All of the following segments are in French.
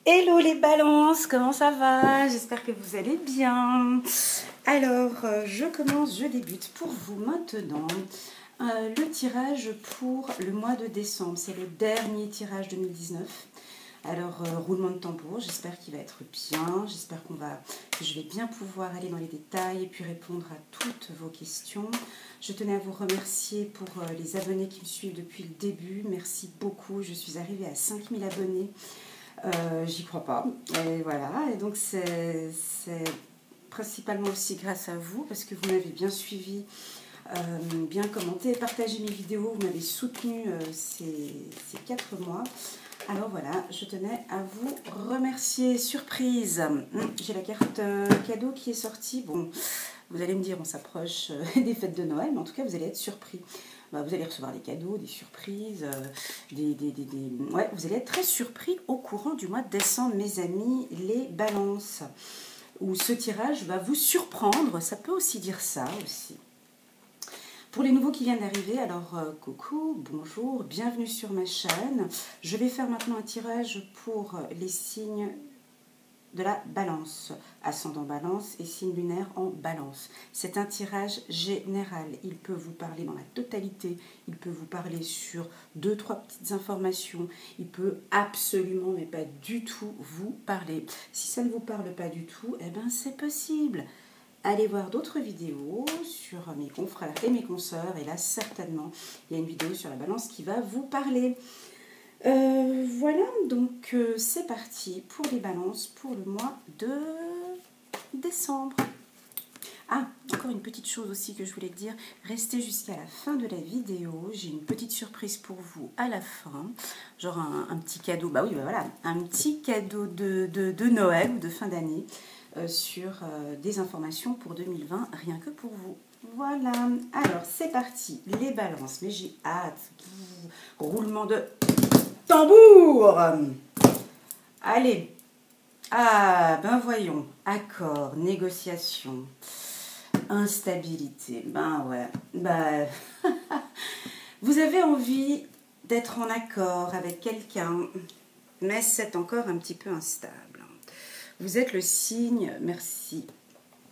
Hello les balances, comment ça va? J'espère que vous allez bien. Alors, je débute pour vous maintenant le tirage pour le mois de décembre. C'est le dernier tirage 2019. Alors, roulement de tambour, j'espère qu'il va être bien. J'espère que je vais bien pouvoir aller dans les détails et puis répondre à toutes vos questions. Je tenais à vous remercier pour les abonnés qui me suivent depuis le début. Merci beaucoup, je suis arrivée à 5000 abonnés. J'y crois pas. Et voilà, et donc c'est principalement aussi grâce à vous, parce que vous m'avez bien suivi, bien commenté et partagé mes vidéos, vous m'avez soutenu ces 4 mois. Alors voilà, je tenais à vous remercier. Surprise, j'ai la carte cadeau qui est sortie. Bon, vous allez me dire, on s'approche des fêtes de Noël, mais en tout cas, vous allez être surpris. Vous allez recevoir des cadeaux, des surprises, ouais, vous allez être très surpris au courant du mois de décembre, mes amis, les balances. Où ce tirage va vous surprendre, ça peut aussi dire ça aussi. Pour les nouveaux qui viennent d'arriver, alors coucou, bonjour, bienvenue sur ma chaîne. Je vais faire maintenant un tirage pour les signes de la balance, ascendant balance et signe lunaire en balance. C'est un tirage général, il peut vous parler dans la totalité, il peut vous parler sur 2-3 petites informations, il peut absolument mais pas du tout vous parler. Si ça ne vous parle pas du tout, eh ben c'est possible. Allez voir d'autres vidéos sur mes confrères et mes consoeurs, et là certainement il y a une vidéo sur la balance qui va vous parler. Voilà, donc c'est parti pour les balances pour le mois de décembre. Ah, encore une petite chose aussi que je voulais te dire, restez jusqu'à la fin de la vidéo, j'ai une petite surprise pour vous à la fin, genre un petit cadeau, bah oui, bah voilà, un petit cadeau de Noël ou de fin d'année sur des informations pour 2020, rien que pour vous. Voilà, alors c'est parti, les balances, mais j'ai hâte, roulement de tambour. Allez. Ah, ben voyons. Accord, négociation, instabilité. Ben ouais. Ben, vous avez envie d'être en accord avec quelqu'un, mais c'est encore un petit peu instable. Vous êtes le signe, merci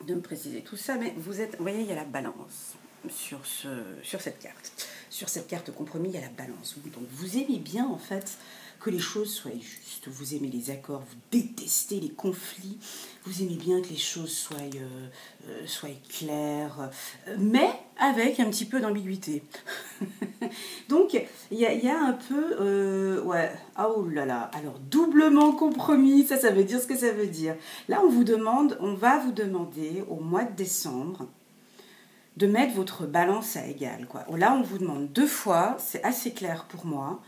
de me préciser tout ça, mais vous êtes, vous voyez, il y a la balance sur cette carte. Sur cette carte compromis, il y a la balance. Donc vous aimez bien en fait que les choses soient justes. Vous aimez les accords, vous détestez les conflits. Vous aimez bien que les choses soient claires, mais avec un petit peu d'ambiguïté. Donc il y a un peu, ouais, oh là là. Alors doublement compromis, ça veut dire ce que ça veut dire. Là on va vous demander au mois de décembre de mettre votre balance à égal, quoi. Là, on vous demande 2 fois, c'est assez clair pour moi,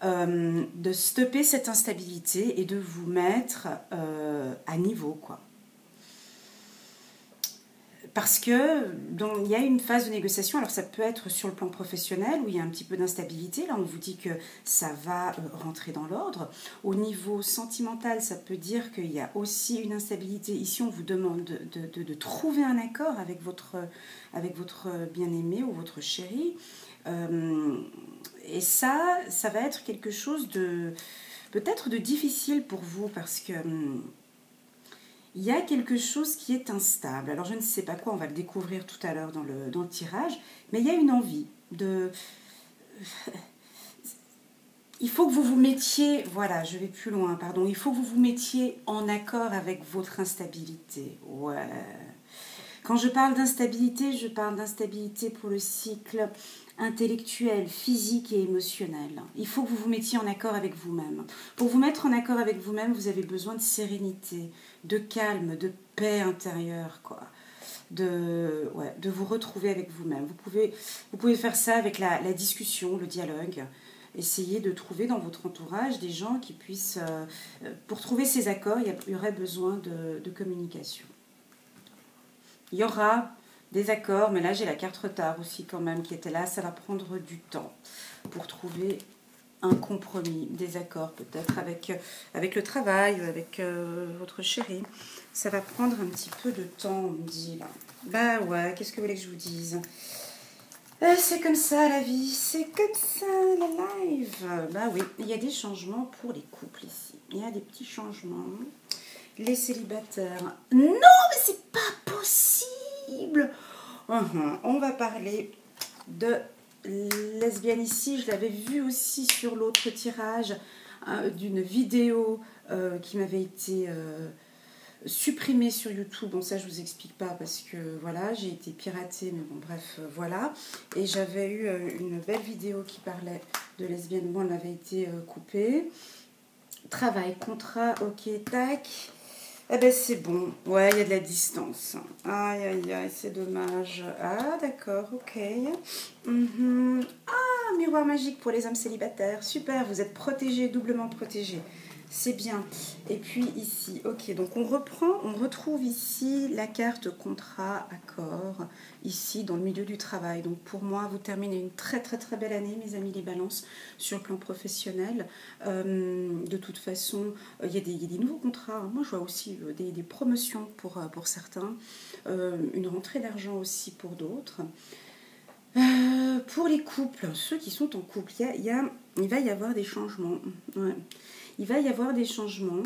de stopper cette instabilité et de vous mettre à niveau, quoi. Parce que il y a une phase de négociation, alors ça peut être sur le plan professionnel où il y a un petit peu d'instabilité, là on vous dit que ça va rentrer dans l'ordre. Au niveau sentimental, ça peut dire qu'il y a aussi une instabilité. Ici on vous demande de trouver un accord avec votre bien-aimé ou votre chéri. Et ça va être quelque chose de peut-être de difficile pour vous parce que il y a quelque chose qui est instable. Alors je ne sais pas quoi, on va le découvrir tout à l'heure dans le tirage, mais il y a une envie de... Il faut que vous vous mettiez, voilà, je vais plus loin, pardon, il faut que vous vous mettiez en accord avec votre instabilité. Ouais. Quand je parle d'instabilité pour le cycle intellectuel, physique et émotionnel. Il faut que vous vous mettiez en accord avec vous-même. Pour vous mettre en accord avec vous-même, vous avez besoin de sérénité, de calme, de paix intérieure, quoi. De vous retrouver avec vous-même. Vous pouvez faire ça avec la discussion, le dialogue. Essayez de trouver dans votre entourage des gens qui puissent... pour trouver ces accords, il y aurait besoin de communication. Il y aura des accords, mais là j'ai la carte retard aussi quand même qui était là. Ça va prendre du temps pour trouver un compromis, des accords peut-être avec le travail, avec votre chéri. Ça va prendre un petit peu de temps, on me dit là. Bah ouais, qu'est-ce que vous voulez que je vous dise? C'est comme ça la vie, c'est comme ça la live. Bah oui, il y a des changements pour les couples ici. Il y a des petits changements. Les célibataires. Non, mais c'est pas possible. On va parler de lesbienne ici. Je l'avais vu aussi sur l'autre tirage d'une vidéo qui m'avait été supprimée sur YouTube. Bon, ça, je vous explique pas parce que voilà, j'ai été piratée, mais bon, bref, voilà. Et j'avais eu une belle vidéo qui parlait de lesbienne. Bon, elle avait été coupée. Travail, contrat, ok, tac. Eh ben c'est bon. Ouais, il y a de la distance. Aïe, aïe, aïe, c'est dommage. Ah, d'accord, ok. Ah, miroir magique pour les hommes célibataires. Super, vous êtes protégés, doublement protégés. C'est bien. Et puis ici, ok, donc on retrouve ici la carte contrat, accord, ici dans le milieu du travail. Donc pour moi, vous terminez une très très très belle année, mes amis les balances, sur le plan professionnel. De toute façon, il y a des nouveaux contrats. Moi, je vois aussi des promotions pour certains, une rentrée d'argent aussi pour d'autres. Pour les couples, ceux qui sont en couple, il va y avoir des changements. Ouais. Il va y avoir des changements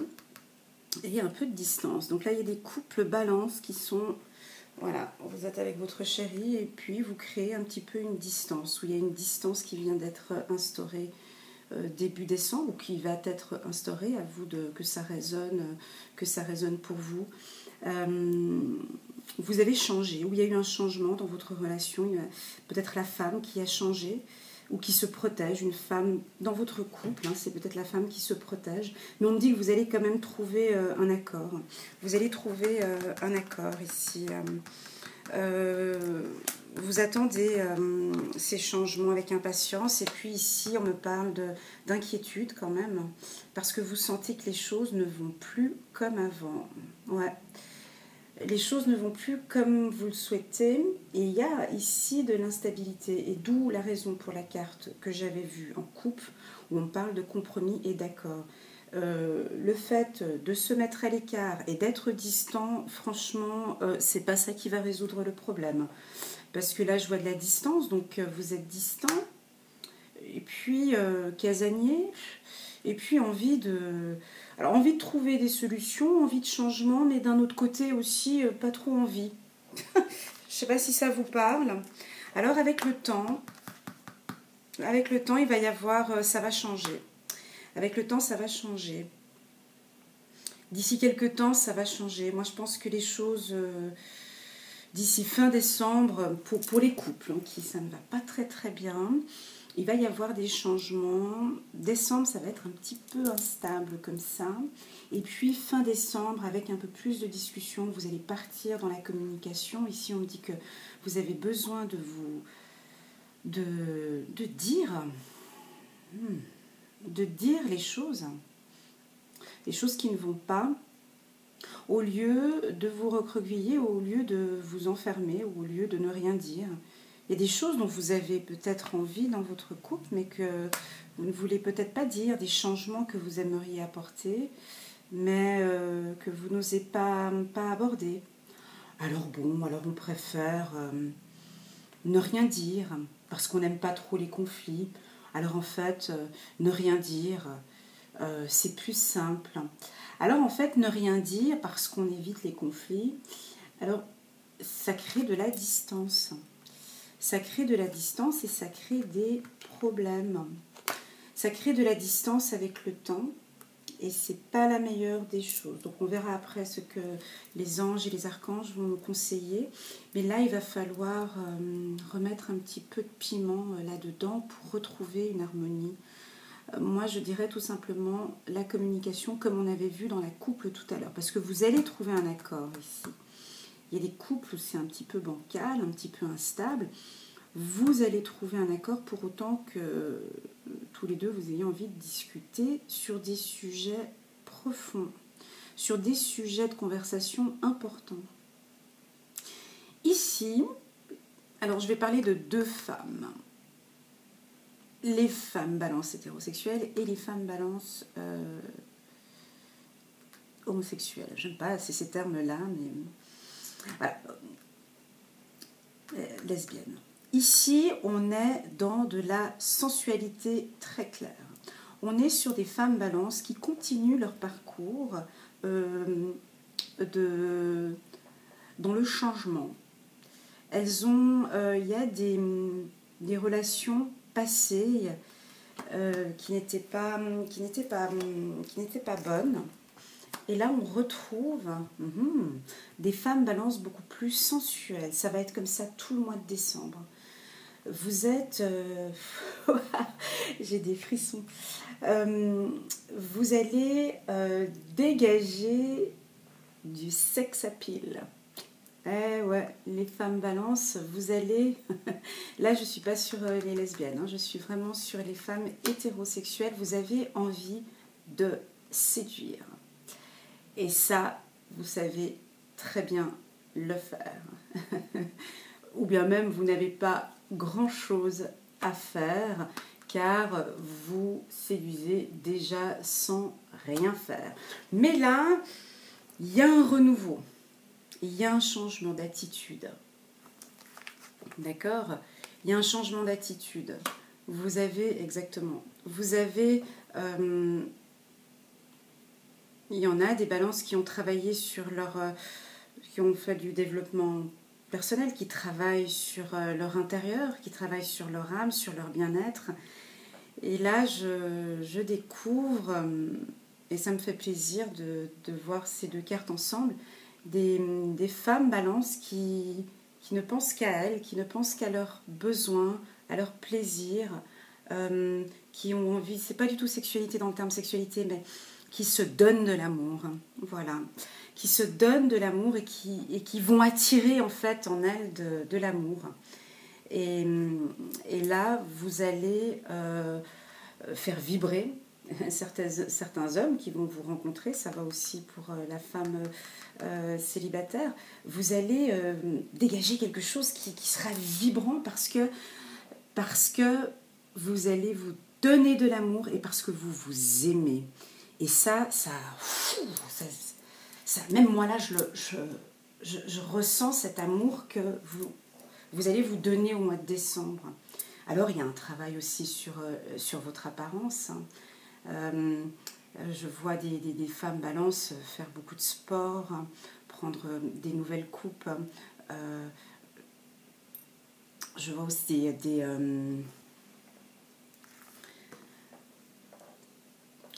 et un peu de distance. Donc là, il y a des couples balance qui sont... Voilà, vous êtes avec votre chéri et puis vous créez un petit peu une distance, où il y a une distance qui vient d'être instaurée début décembre ou qui va être instaurée, à vous que ça résonne pour vous. Vous avez changé, ou il y a eu un changement dans votre relation, peut-être la femme qui a changé ou qui se protège, une femme dans votre couple, hein, c'est peut-être la femme qui se protège, mais on me dit que vous allez quand même trouver un accord. Vous allez trouver un accord ici. Vous attendez ces changements avec impatience, et puis ici on me parle d'inquiétude quand même, parce que vous sentez que les choses ne vont plus comme avant. Ouais. Les choses ne vont plus comme vous le souhaitez, et il y a ici de l'instabilité, et d'où la raison pour la carte que j'avais vue en couple, où on parle de compromis et d'accord. Le fait de se mettre à l'écart et d'être distant, franchement, c'est pas ça qui va résoudre le problème. Parce que là, je vois de la distance, donc vous êtes distant, et puis casanier, et puis envie de trouver des solutions, envie de changement, mais d'un autre côté aussi, pas trop envie. Je ne sais pas si ça vous parle. Alors avec le temps, il va y avoir, ça va changer. Avec le temps, ça va changer. D'ici quelques temps, ça va changer. Moi, je pense que les choses, d'ici fin décembre, pour les couples, hein, qui ça ne va pas très très bien, il va y avoir des changements. Décembre, ça va être un petit peu instable comme ça. Et puis fin décembre, avec un peu plus de discussion, vous allez partir dans la communication. Ici, on me dit que vous avez besoin de dire les choses qui ne vont pas, au lieu de vous recroqueviller, au lieu de vous enfermer, au lieu de ne rien dire. Il y a des choses dont vous avez peut-être envie dans votre couple, mais que vous ne voulez peut-être pas dire, des changements que vous aimeriez apporter, mais que vous n'osez pas aborder. Alors on préfère ne rien dire, parce qu'on n'aime pas trop les conflits. Alors en fait, ne rien dire, c'est plus simple. Alors en fait, ne rien dire, parce qu'on évite les conflits, alors ça crée de la distance. Ça crée de la distance et ça crée des problèmes. Ça crée de la distance avec le temps et c'est pas la meilleure des choses. Donc on verra après ce que les anges et les archanges vont nous conseiller. Mais là, il va falloir remettre un petit peu de piment là-dedans pour retrouver une harmonie. Moi, je dirais tout simplement la communication comme on avait vu dans la couple tout à l'heure. Parce que vous allez trouver un accord ici. Il y a des couples où c'est un petit peu bancal, un petit peu instable. Vous allez trouver un accord pour autant que tous les deux vous ayez envie de discuter sur des sujets profonds, sur des sujets de conversation importants. Ici, alors je vais parler de deux femmes. Les femmes balance hétérosexuelles et les femmes balance homosexuelles. J'aime pas ces termes-là, mais voilà. Lesbiennes. Ici, on est dans de la sensualité très claire. On est sur des femmes balances qui continuent leur parcours dans le changement. Elles ont, il y a des relations passées qui n'étaient pas bonnes. Et là, on retrouve des femmes balances beaucoup plus sensuelles. Ça va être comme ça tout le mois de décembre. Vous êtes... j'ai des frissons. Vous allez dégager du sex appeal. Eh ouais, les femmes balances, vous allez... Là, je ne suis pas sur les lesbiennes, hein, je suis vraiment sur les femmes hétérosexuelles. Vous avez envie de séduire. Et ça, vous savez très bien le faire. Ou bien même, vous n'avez pas grand-chose à faire, car vous séduisez déjà sans rien faire. Mais là, il y a un renouveau. Il y a un changement d'attitude. D'accord? Il y a un changement d'attitude. Vous avez, exactement, vous avez... il y en a des balances qui ont travaillé sur leur... qui ont fait du développement personnel, qui travaillent sur leur intérieur, qui travaillent sur leur âme, sur leur bien-être. Et là, je découvre, et ça me fait plaisir de voir ces deux cartes ensemble, des femmes balances qui ne pensent qu'à elles, qui ne pensent qu'à leurs besoins, à leurs plaisirs, qui ont envie, c'est pas du tout sexualité dans le terme sexualité, mais qui se donnent de l'amour, voilà, qui se donnent de l'amour et qui vont attirer en fait en elles de l'amour. Et là, vous allez faire vibrer certains hommes qui vont vous rencontrer, ça va aussi pour la femme célibataire. Vous allez dégager quelque chose qui sera vibrant parce que vous allez vous donner de l'amour et parce que vous vous aimez. Et ça même moi là, je ressens cet amour que vous allez vous donner au mois de décembre. Alors, il y a un travail aussi sur votre apparence. Je vois des femmes balances faire beaucoup de sport, prendre des nouvelles coupes. Je vois aussi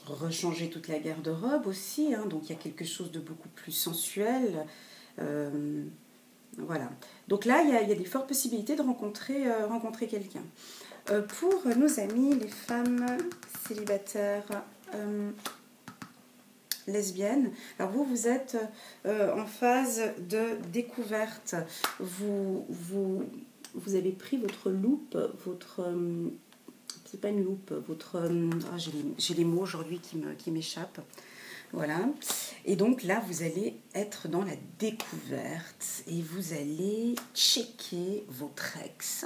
rechanger toute la garde-robe aussi, hein, donc il y a quelque chose de beaucoup plus sensuel. Voilà. Donc là, il y a des fortes possibilités de rencontrer quelqu'un. Pour nos amis, les femmes célibataires lesbiennes, alors vous êtes en phase de découverte. Vous avez pris votre loupe, c'est pas une loupe, j'ai les mots aujourd'hui qui m'échappent. Voilà. Et donc là, vous allez être dans la découverte et vous allez checker votre ex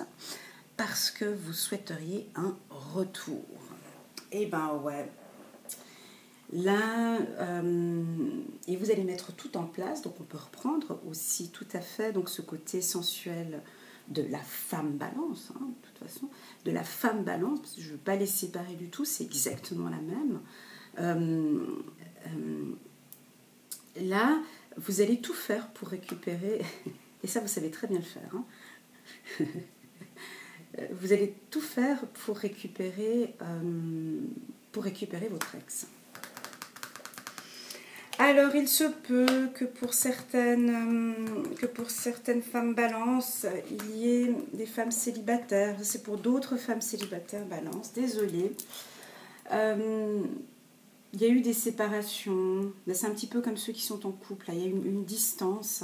parce que vous souhaiteriez un retour. Et ben ouais. Là, et vous allez mettre tout en place. Donc on peut reprendre aussi tout à fait donc ce côté sensuel de la femme balance, hein, de toute façon, de la femme balance, parce que je ne veux pas les séparer du tout, c'est exactement la même. Là, vous allez tout faire pour récupérer, et ça vous savez très bien le faire, hein. Vous allez tout faire pour récupérer votre ex. Alors, il se peut que pour certaines femmes balances, il y ait des femmes célibataires. C'est pour d'autres femmes célibataires balances. Désolée. Il y a eu des séparations. C'est un petit peu comme ceux qui sont en couple. Là. Il y a une distance.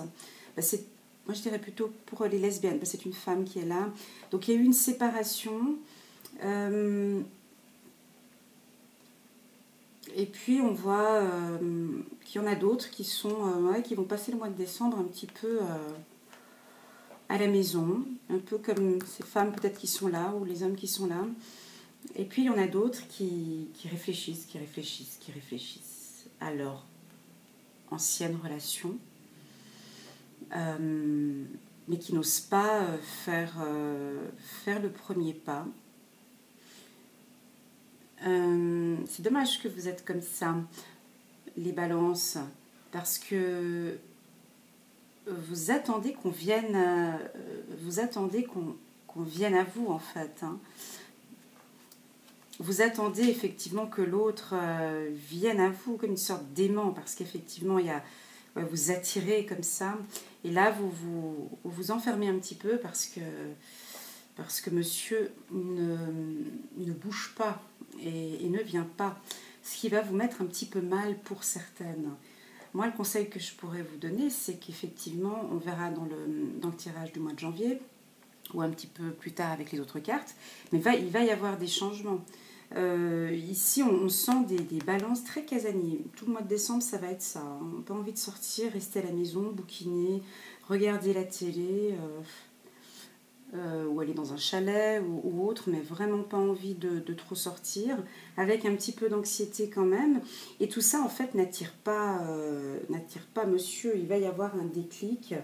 Moi, je dirais plutôt pour les lesbiennes. C'est une femme qui est là. Donc, il y a eu une séparation. Et puis, on voit qu'il y en a d'autres qui vont passer le mois de décembre un petit peu à la maison. Un peu comme ces femmes peut-être qui sont là, ou les hommes qui sont là. Et puis, il y en a d'autres qui réfléchissent à leur ancienne relation. mais qui n'osent pas faire le premier pas. C'est dommage que vous êtes comme ça, les balances, parce que vous attendez qu'on vienne, qu'on vienne à vous en fait. Hein. Vous attendez effectivement que l'autre vienne à vous comme une sorte d'aimant, parce qu'effectivement il y a, vous attirez comme ça, et là vous enfermez un petit peu parce que monsieur ne bouge pas et ne vient pas, ce qui va vous mettre un petit peu mal pour certaines. Moi, le conseil que je pourrais vous donner, c'est qu'effectivement, on verra dans le tirage du mois de janvier, ou un petit peu plus tard avec les autres cartes, mais il va y avoir des changements. Ici, on sent des balances très casaniers. Tout le mois de décembre, ça va être ça. On n'a pas envie de sortir, rester à la maison, bouquiner, regarder la télé, ou aller dans un chalet ou autre, mais vraiment pas envie de trop sortir, avec un petit peu d'anxiété quand même. Et tout ça, en fait, n'attire pas monsieur. Il va y avoir un déclic.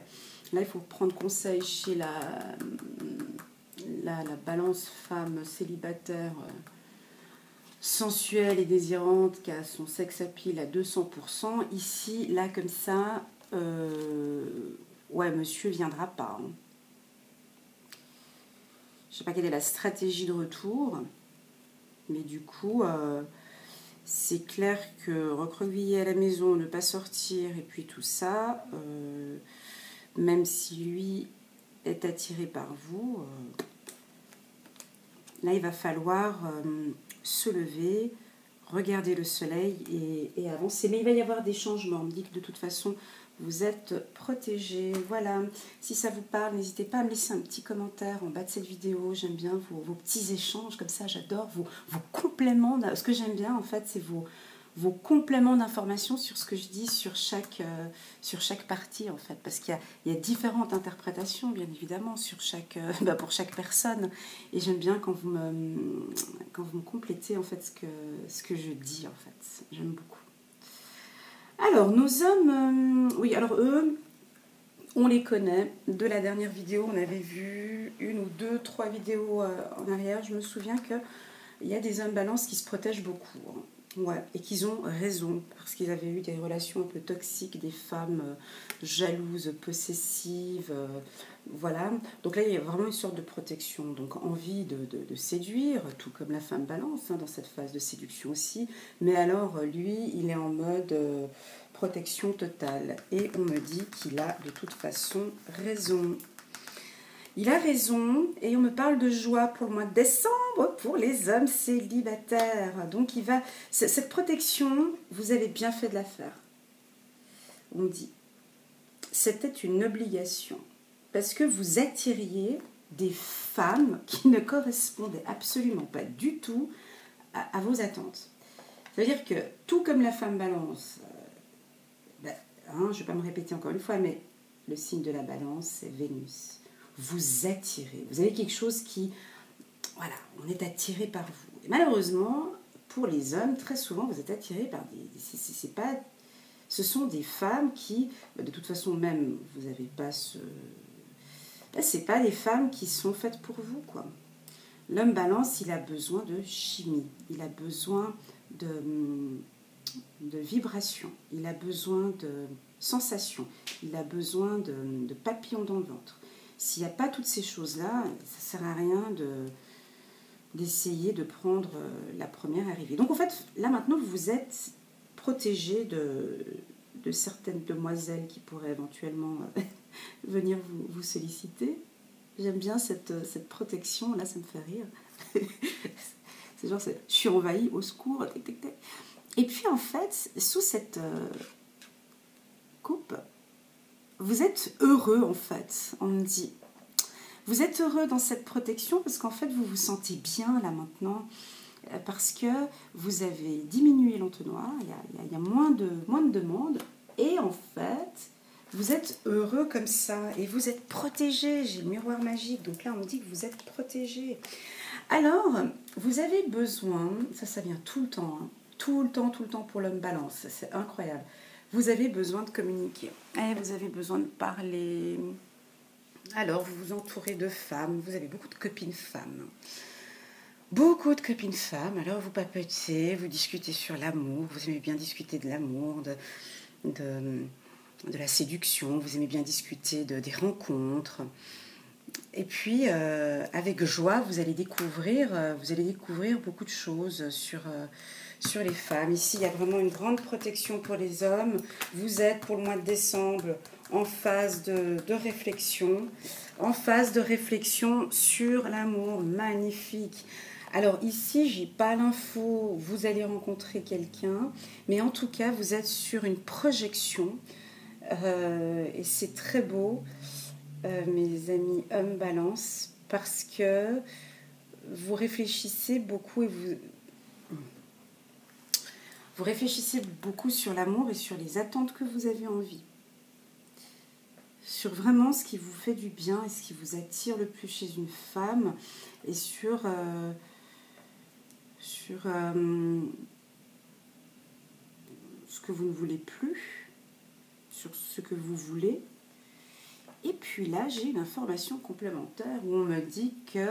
Là, il faut prendre conseil chez la balance femme célibataire, sensuelle et désirante, qui a son sex appeal à 200%. Ici, là, comme ça, ouais, monsieur viendra pas. Hein. Je ne sais pas quelle est la stratégie de retour, mais du coup, c'est clair que recroqueviller à la maison, ne pas sortir, et puis tout ça, même si lui est attiré par vous, là, il va falloir se lever, regarder le soleil et avancer. Mais il va y avoir des changements. On me dit que de toute façon, vous êtes protégés. Voilà. Si ça vous parle, n'hésitez pas à me laisser un petit commentaire en bas de cette vidéo. J'aime bien vos petits échanges comme ça. J'adore vos compléments. Ce que j'aime bien, en fait, c'est vos compléments d'informations sur ce que je dis sur chaque partie, en fait. Parce qu'il y a différentes interprétations, bien évidemment, pour chaque personne. Et j'aime bien quand vous me complétez, en fait, ce que je dis, en fait. J'aime beaucoup. Alors, nos hommes, oui, alors eux, on les connaît. De la dernière vidéo, on avait vu 1 ou 2, 3 vidéos en arrière. Je me souviens qu'il y a des hommes balance qui se protègent beaucoup. Hein. Ouais, et qu'ils ont raison, parce qu'ils avaient eu des relations un peu toxiques, des femmes jalouses, possessives, voilà. Donc là, il y a vraiment une sorte de protection, donc envie de séduire, tout comme la femme balance, hein, dans cette phase de séduction aussi. Mais alors, lui, il est en mode protection totale. Et on me dit qu'il a de toute façon raison. Il a raison, et on me parle de joie pour le mois de décembre pour les hommes célibataires. Donc cette protection, vous avez bien fait de la faire. On dit, c'était une obligation, parce que vous attiriez des femmes qui ne correspondaient absolument pas du tout à vos attentes. C'est-à-dire que, tout comme la femme balance, je ne vais pas me répéter encore une fois, mais le signe de la balance, c'est Vénus. Vous attirez. Vous avez quelque chose qui... Voilà, on est attiré par vous. Et malheureusement, pour les hommes, très souvent, vous êtes attirés par ce sont des femmes qui, de toute façon, même, vous n'avez pas ce... c'est pas des femmes qui sont faites pour vous, quoi. L'homme balance, il a besoin de chimie. Il a besoin de vibration. Il a besoin de sensations. Il a besoin de papillons dans le ventre. S'il n'y a pas toutes ces choses-là, ça ne sert à rien d'essayer de prendre la première arrivée. Donc en fait, là maintenant, vous êtes protégé de certaines demoiselles qui pourraient éventuellement venir vous solliciter. J'aime bien cette protection, là ça me fait rire. C'est genre, je suis envahie, au secours, tic, tic, tic. Et puis en fait, sous cette coupe, vous êtes heureux en fait, on me dit. Vous êtes heureux dans cette protection parce qu'en fait vous vous sentez bien là maintenant, parce que vous avez diminué l'entonnoir, il y a moins de demandes, et en fait vous êtes heureux comme ça, et vous êtes protégé. J'ai le miroir magique, donc là on me dit que vous êtes protégé. Alors, vous avez besoin, ça vient tout le temps, hein, tout le temps pour l'homme balance, c'est incroyable. Vous avez besoin de communiquer, et vous avez besoin de parler, Alors, vous vous entourez de femmes, vous avez beaucoup de copines femmes. Beaucoup de copines femmes, alors vous papotez, vous discutez sur l'amour, vous aimez bien discuter de l'amour, de la séduction, vous aimez bien discuter des rencontres. Et puis, avec joie, vous allez découvrir beaucoup de choses sur les femmes. Ici, il y a vraiment une grande protection pour les hommes. Vous êtes, pour le mois de décembre, en phase de réflexion, sur l'amour. Magnifique. Alors ici, j'ai pas l'info, vous allez rencontrer quelqu'un, mais en tout cas, vous êtes sur une projection, et c'est très beau. Mes amis hommes balance, parce que vous réfléchissez beaucoup et vous réfléchissez beaucoup sur l'amour et sur les attentes que vous avez envie, sur vraiment ce qui vous fait du bien et ce qui vous attire le plus chez une femme, et sur ce que vous ne voulez plus, sur ce que vous voulez. Et puis là, j'ai une information complémentaire où on me dit que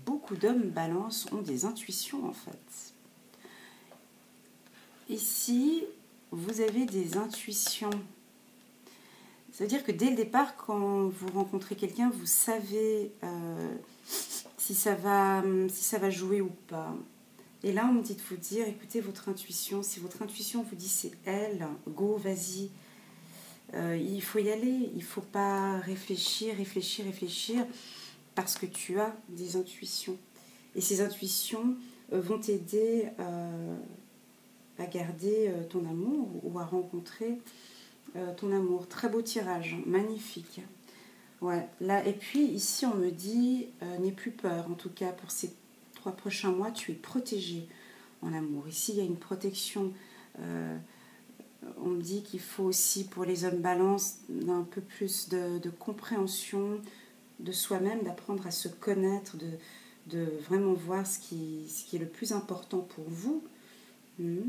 beaucoup d'hommes balance ont des intuitions en fait. Ici, vous avez des intuitions. Ça veut dire que dès le départ, quand vous rencontrez quelqu'un, vous savez si ça va jouer ou pas. Et là, on me dit de vous dire, écoutez votre intuition. Si votre intuition vous dit c'est elle, go, vas-y. Il faut y aller, il ne faut pas réfléchir, parce que tu as des intuitions. Et ces intuitions vont t'aider à garder ton amour ou à rencontrer ton amour. Très beau tirage, magnifique. Ouais, là, et puis ici, on me dit, n'aie plus peur. En tout cas, pour ces 3 prochains mois, tu es protégé en amour. Ici, il y a une protection. On me dit qu'il faut aussi, pour les hommes balance, un peu plus de compréhension de soi-même, d'apprendre à se connaître, de vraiment voir ce qui est le plus important pour vous, de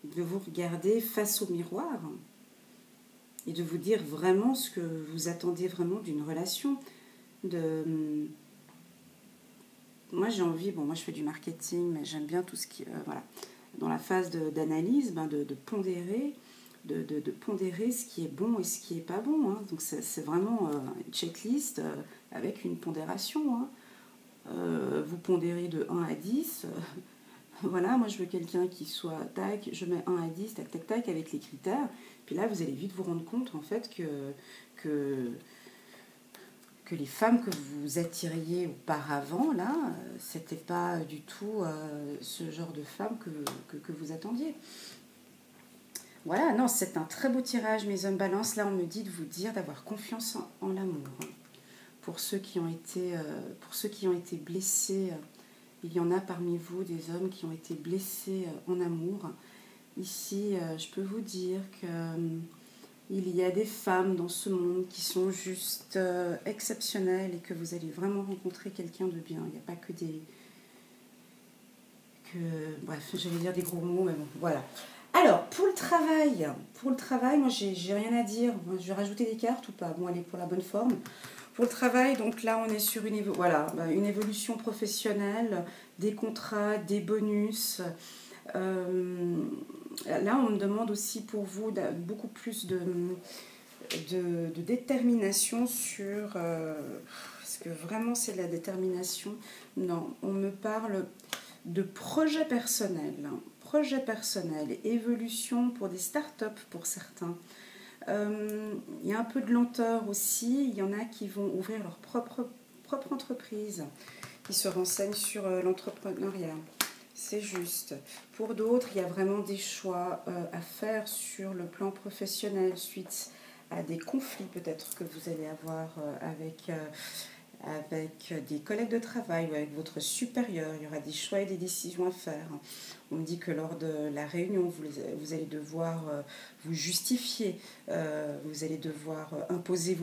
vous regarder face au miroir et de vous dire vraiment ce que vous attendez vraiment d'une relation. Moi, j'ai envie, moi je fais du marketing, mais j'aime bien tout ce qui... voilà. Dans la phase d'analyse, de pondérer, de pondérer ce qui est bon et ce qui n'est pas bon. Hein. Donc c'est vraiment une checklist avec une pondération. Hein. Vous pondérez de 1 à 10. Voilà, moi je veux quelqu'un qui soit tac, je mets 1 à 10, tac, tac, tac, avec les critères. Puis là, vous allez vite vous rendre compte en fait que les femmes que vous attiriez auparavant, là, c'était pas du tout ce genre de femme que vous attendiez. Voilà, non, c'est un très beau tirage, mes hommes balance. Là, on me dit de vous dire d'avoir confiance en l'amour. Pour ceux qui ont été blessés, il y en a parmi vous des hommes qui ont été blessés en amour. Ici, je peux vous dire que... il y a des femmes dans ce monde qui sont juste exceptionnelles et que vous allez vraiment rencontrer quelqu'un de bien. Il n'y a pas que des... bref, j'allais dire des gros mots, mais bon, voilà. Alors, pour le travail, moi, j'ai rien à dire. Je vais rajouter des cartes ou pas? Bon, allez, pour la bonne forme. Pour le travail, donc là, on est sur une évolution professionnelle, des contrats, des bonus... là, on me demande aussi pour vous beaucoup plus de détermination sur... est-ce que vraiment c'est de la détermination? Non, on me parle de projet personnel. Projet personnel, évolution pour des startups pour certains. Il y a un peu de lenteur aussi. Il y en a qui vont ouvrir leur propre entreprise, qui se renseignent sur l'entrepreneuriat. C'est juste. Pour d'autres, il y a vraiment des choix à faire sur le plan professionnel suite à des conflits peut-être que vous allez avoir avec des collègues de travail ou avec votre supérieur. Il y aura des choix et des décisions à faire. On me dit que lors de la réunion, vous allez devoir vous justifier, vous allez devoir imposer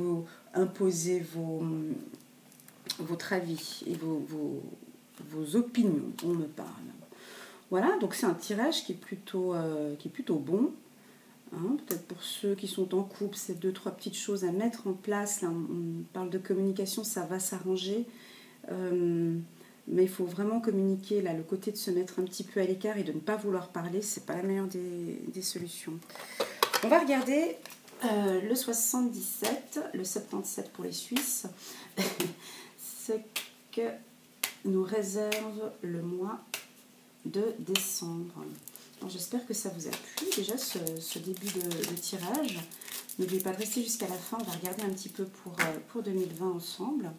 votre avis et vos opinions. On me parle. Voilà, donc c'est un tirage qui est plutôt bon. Hein, peut-être pour ceux qui sont en couple, c'est 2-3 petites choses à mettre en place. Là, on parle de communication, ça va s'arranger. Mais il faut vraiment communiquer. Là, le côté de se mettre un petit peu à l'écart et de ne pas vouloir parler, c'est pas la meilleure des solutions. On va regarder le 77, le 77 pour les Suisses. Ce que nous réserve le mois de décembre. J'espère que ça vous a plu déjà ce début de tirage. N'oubliez pas de rester jusqu'à la fin, on va regarder un petit peu pour 2020 ensemble.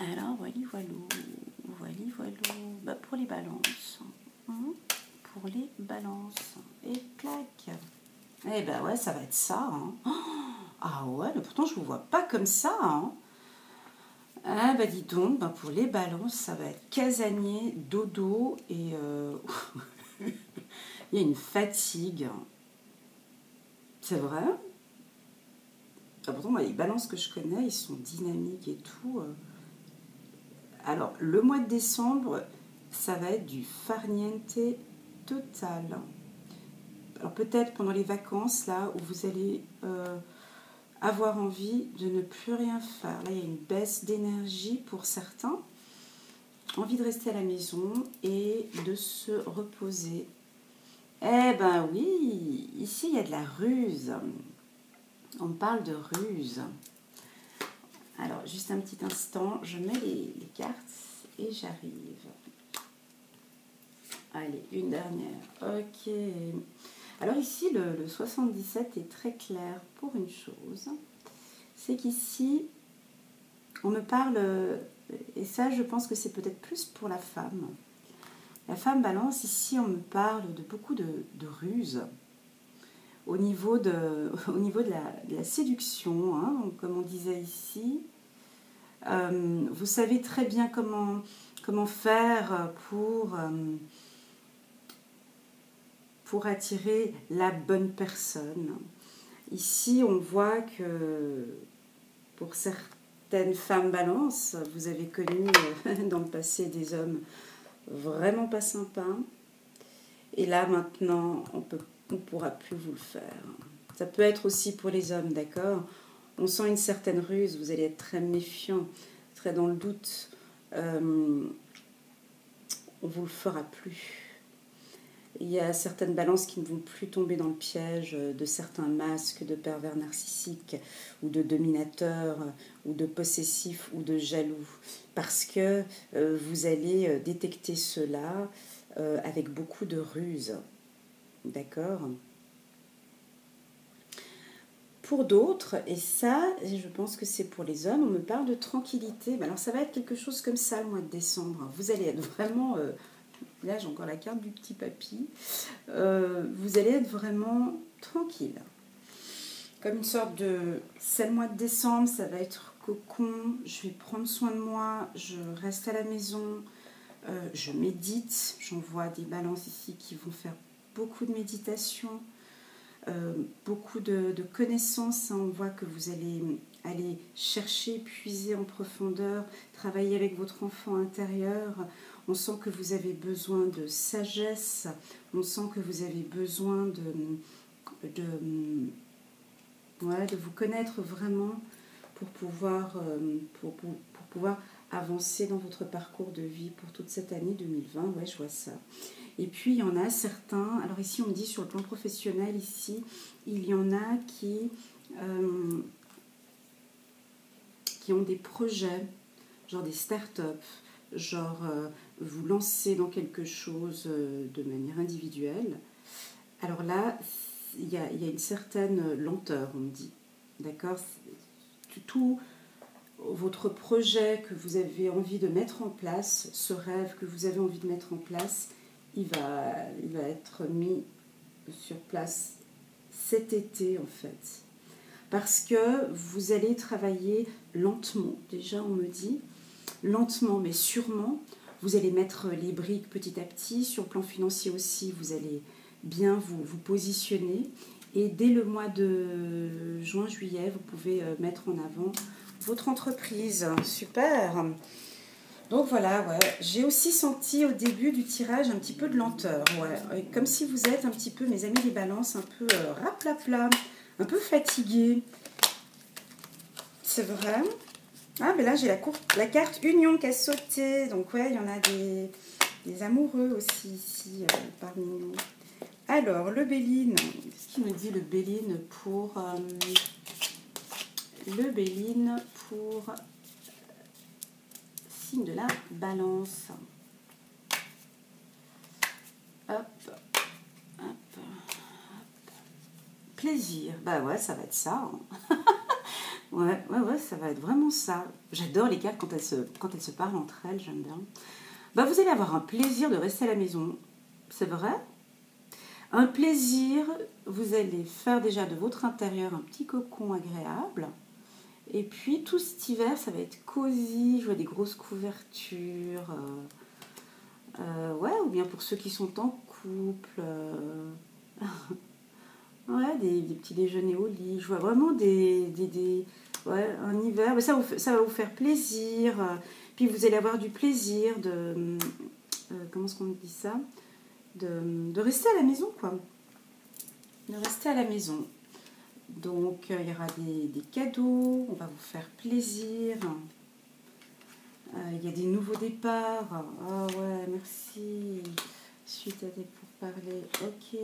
Alors, voilà. Bah, pour les balances. Pour les balances. Et clac. Eh ben ouais, ça va être ça. Hein. Ah ouais, mais pourtant je vous vois pas comme ça. Hein. Ah bah dis donc, bah pour les balances, ça va être casanier, dodo et il y a une fatigue. C'est vrai. Ah, pourtant, moi, les balances que je connais, ils sont dynamiques et tout. Alors, le mois de décembre, ça va être du farniente total. Alors peut-être pendant les vacances, là, où vous allez avoir envie de ne plus rien faire. Là, il y a une baisse d'énergie pour certains. Envie de rester à la maison et de se reposer. Eh ben oui, ici, il y a de la ruse. On parle de ruse. Alors, juste un petit instant, je mets les cartes et j'arrive. Allez, une dernière. Ok. Alors ici, le 77 est très clair pour une chose. C'est qu'ici, on me parle, et ça je pense que c'est peut-être plus pour la femme. La femme balance, ici on me parle de beaucoup de ruses. Au niveau de la séduction, hein, comme on disait ici. Vous savez très bien comment faire pour attirer la bonne personne. Ici, on voit que pour certaines femmes balance, vous avez connu dans le passé des hommes vraiment pas sympas. Et là, maintenant, on ne pourra plus vous le faire. Ça peut être aussi pour les hommes, d'accord ? On sent une certaine ruse, vous allez être très méfiant, très dans le doute. On ne vous le fera plus. Il y a certaines balances qui ne vont plus tomber dans le piège de certains masques de pervers narcissiques ou de dominateurs ou de possessifs ou de jaloux. Parce que vous allez détecter cela avec beaucoup de ruse. D'accord ? Pour d'autres, et ça, je pense que c'est pour les hommes, on me parle de tranquillité. Alors ça va être quelque chose comme ça le mois de décembre. Vous allez être vraiment... Là, j'ai encore la carte du petit papy. Vous allez être vraiment tranquille. Comme une sorte de... C'est le mois de décembre, ça va être cocon. Je vais prendre soin de moi. Je reste à la maison. Je médite. J'en vois des balances ici qui vont faire beaucoup de méditation. Beaucoup de connaissances. Hein. On voit que vous allez aller chercher, puiser en profondeur, travailler avec votre enfant intérieur. On sent que vous avez besoin de sagesse, on sent que vous avez besoin de vous connaître vraiment pour pouvoir avancer dans votre parcours de vie pour toute cette année 2020. Ouais, je vois ça. Et puis, il y en a certains, alors ici on me dit sur le plan professionnel, ici, il y en a qui ont des projets, genre des start-up, genre vous lancer dans quelque chose de manière individuelle. Alors là, il y a une certaine lenteur, on me dit. D'accord ? Tout votre projet que vous avez envie de mettre en place, ce rêve que vous avez envie de mettre en place, il va être mis sur place cet été en fait. Parce que vous allez travailler lentement, déjà on me dit, lentement mais sûrement, vous allez mettre les briques petit à petit, sur le plan financier aussi, vous allez bien vous positionner. Et dès le mois de juin-juillet, vous pouvez mettre en avant votre entreprise. Super. Donc voilà, ouais. J'ai aussi senti au début du tirage un petit peu de lenteur, ouais. Comme si vous êtes un petit peu, mes amis les balances, un peu raplapla, un peu fatigués. C'est vrai. Ah, mais là j'ai la carte Union qui a sauté. Donc ouais, il y en a des amoureux aussi ici parmi nous. Alors, le Béline, qu'est-ce qu'il me dit le Béline pour... le Béline pour signe de la balance. Hop, hop, hop. Plaisir. Bah ouais, ça va être ça. Hein. Ouais, ça va être vraiment ça. J'adore les cartes quand elles se parlent entre elles, j'aime bien. Bah vous allez avoir un plaisir de rester à la maison. C'est vrai. Un plaisir, vous allez faire déjà de votre intérieur un petit cocon agréable. Et puis tout cet hiver, ça va être cosy, je vois des grosses couvertures. Ouais, ou bien pour ceux qui sont en couple. Ouais, des petits déjeuners au lit. Je vois vraiment ouais, un hiver. Mais ça va vous faire plaisir. Puis vous allez avoir du plaisir de... comment est-ce qu'on dit ça, de rester à la maison, quoi. De rester à la maison. Donc, il y aura des cadeaux, on va vous faire plaisir. Il y a des nouveaux départs. Ah ouais, merci. Suite à des pourparlers. Ok.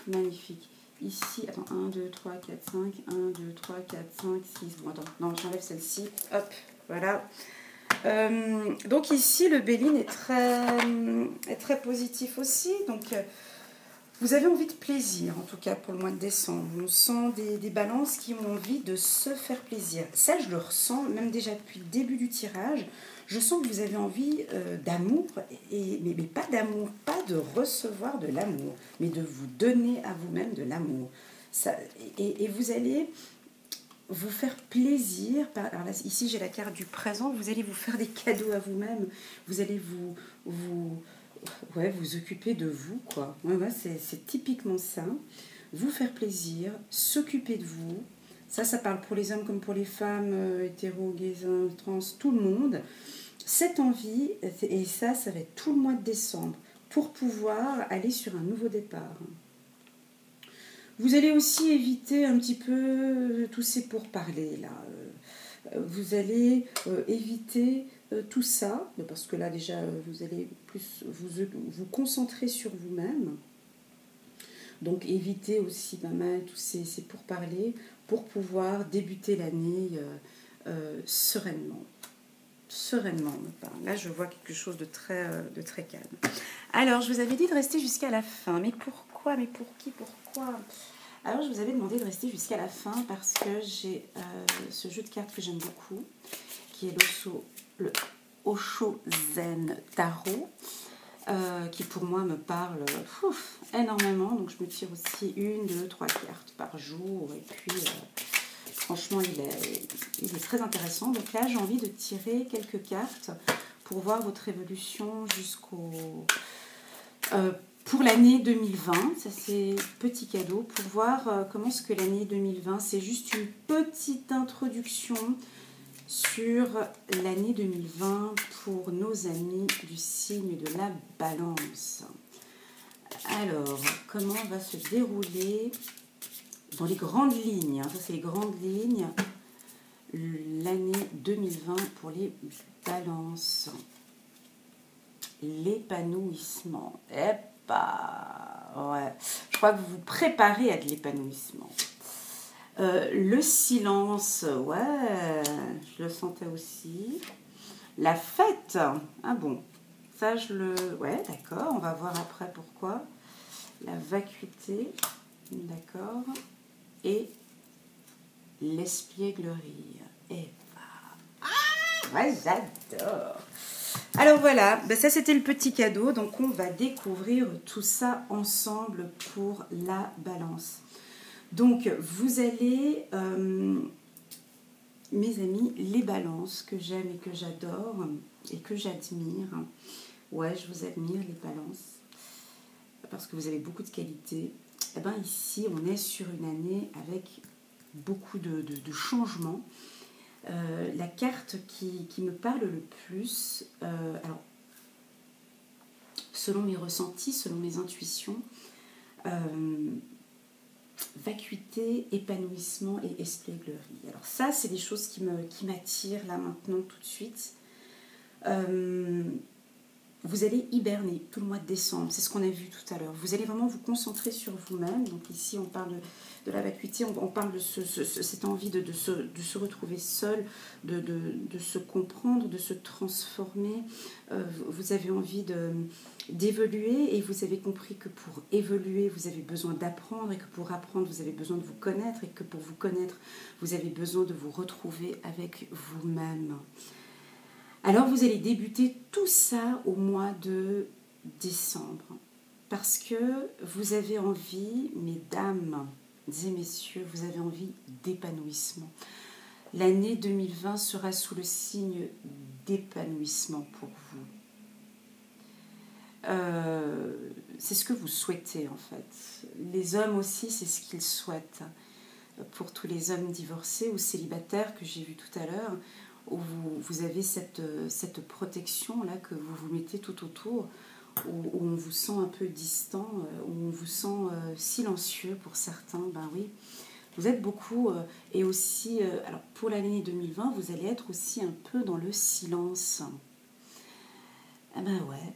Magnifique. Ici, attends, 1, 2, 3, 4, 5. 1, 2, 3, 4, 5, 6. Bon, attends, non, j'enlève celle-ci. Hop, voilà. Donc ici, le Béline est très positif aussi. Donc, vous avez envie de plaisir, en tout cas pour le mois de décembre. On sent des balances qui ont envie de se faire plaisir. Ça, je le ressens, même déjà depuis le début du tirage. Je sens que vous avez envie d'amour, mais pas d'amour, pas de recevoir de l'amour, mais de vous donner à vous-même de l'amour. Et vous allez vous faire plaisir. Alors là, ici, j'ai la carte du présent. Vous allez vous faire des cadeaux à vous-même. Vous allez vous occuper de vous, quoi. Ouais, c'est typiquement ça. Vous faire plaisir, s'occuper de vous. Ça parle pour les hommes comme pour les femmes, hétéros, gays, trans, tout le monde. Cette envie, et ça va être tout le mois de décembre, pour pouvoir aller sur un nouveau départ. Vous allez aussi éviter un petit peu tous ces pourparlers là. Vous allez éviter tout ça, parce que là déjà vous allez plus vous concentrer sur vous-même. Donc évitez aussi pas mal tous ces pourparlers pour pouvoir débuter l'année sereinement. Sereinement, là je vois quelque chose de très calme. Alors je vous avais dit de rester jusqu'à la fin, mais pourquoi, mais pour qui, pourquoi? Alors je vous avais demandé de rester jusqu'à la fin parce que j'ai ce jeu de cartes que j'aime beaucoup, qui est le Osho Zen Tarot, qui pour moi me parle énormément. Donc je me tire aussi 1, 2, 3 cartes par jour, et puis franchement il est très intéressant. Donc là j'ai envie de tirer quelques cartes pour voir votre évolution pour l'année 2020. Ça c'est petit cadeau pour voir comment est-ce que l'année 2020, c'est juste une petite introduction sur l'année 2020 pour nos amis du signe de la balance. Alors, comment va se dérouler dans les grandes lignes, ça c'est les grandes lignes, l'année 2020 pour les balances. L'épanouissement. Ouais. Je crois que vous vous préparez à de l'épanouissement. Le silence, ouais, je le sentais aussi. La fête, ah bon, ça ouais, d'accord, on va voir après pourquoi. La vacuité, d'accord. Et l'espièglerie. Ouais, j'adore. Alors voilà, ben ça c'était le petit cadeau, donc on va découvrir tout ça ensemble pour la balance. Donc vous allez, mes amis, les balances que j'aime et que j'adore et que j'admire. Ouais, je vous admire les balances parce que vous avez beaucoup de qualités. Et ben ici, on est sur une année avec beaucoup de changements. La carte qui me parle le plus, alors, selon mes ressentis, selon mes intuitions, vacuité, épanouissement et espièglerie. Alors ça, c'est des choses qui m'attirent là maintenant tout de suite. Vous allez hiberner tout le mois de décembre, c'est ce qu'on a vu tout à l'heure. Vous allez vraiment vous concentrer sur vous-même. Donc ici, on parle de la vacuité, on parle de cette envie de se retrouver seul, de se comprendre, de se transformer. Vous avez envie d'évoluer et vous avez compris que pour évoluer, vous avez besoin d'apprendre et que pour apprendre, vous avez besoin de vous connaître et que pour vous connaître, vous avez besoin de vous retrouver avec vous-même. Alors vous allez débuter tout ça au mois de décembre parce que vous avez envie, mesdames et messieurs, vous avez envie d'épanouissement. L'année 2020 sera sous le signe d'épanouissement pour vous. C'est ce que vous souhaitez en fait. Les hommes aussi, c'est ce qu'ils souhaitent. Pour tous les hommes divorcés ou célibataires que j'ai vu tout à l'heure, où vous avez cette protection-là que vous vous mettez tout autour, où on vous sent un peu distant, où on vous sent silencieux pour certains, ben oui. Vous êtes beaucoup, et aussi, alors pour l'année 2020, vous allez être aussi un peu dans le silence. Ah ben ouais,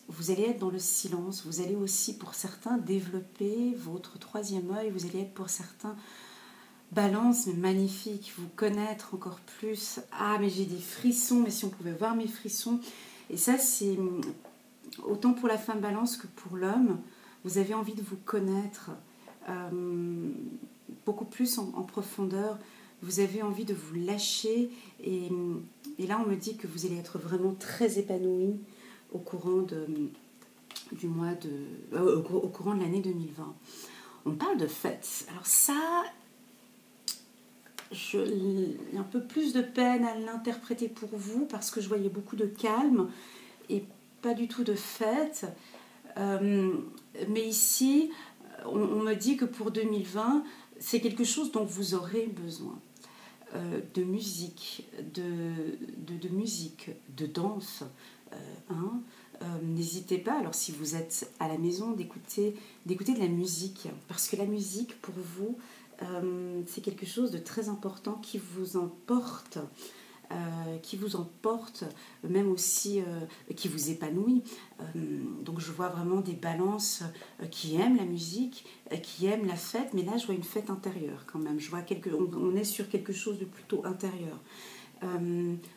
vous allez être dans le silence, vous allez aussi pour certains développer votre troisième œil, vous allez être pour certains... Balance, mais magnifique, vous connaître encore plus. Ah, mais j'ai des frissons, mais si on pouvait voir mes frissons. Et ça, c'est autant pour la femme balance que pour l'homme. Vous avez envie de vous connaître beaucoup plus en profondeur. Vous avez envie de vous lâcher. Et là, on me dit que vous allez être vraiment très épanoui au courant du mois au courant de l'année 2020. On parle de fête. Alors ça... J'ai un peu plus de peine à l'interpréter pour vous parce que je voyais beaucoup de calme et pas du tout de fête. Mais ici, on me dit que pour 2020, c'est quelque chose dont vous aurez besoin. De musique, de musique, de danse. N'hésitez pas, alors si vous êtes à la maison, d'écouter de la musique. Parce que la musique, pour vous... c'est quelque chose de très important qui vous emporte, même aussi qui vous épanouit. Donc je vois vraiment des balances qui aiment la musique, qui aiment la fête, mais là je vois une fête intérieure quand même. Je vois on est sur quelque chose de plutôt intérieur.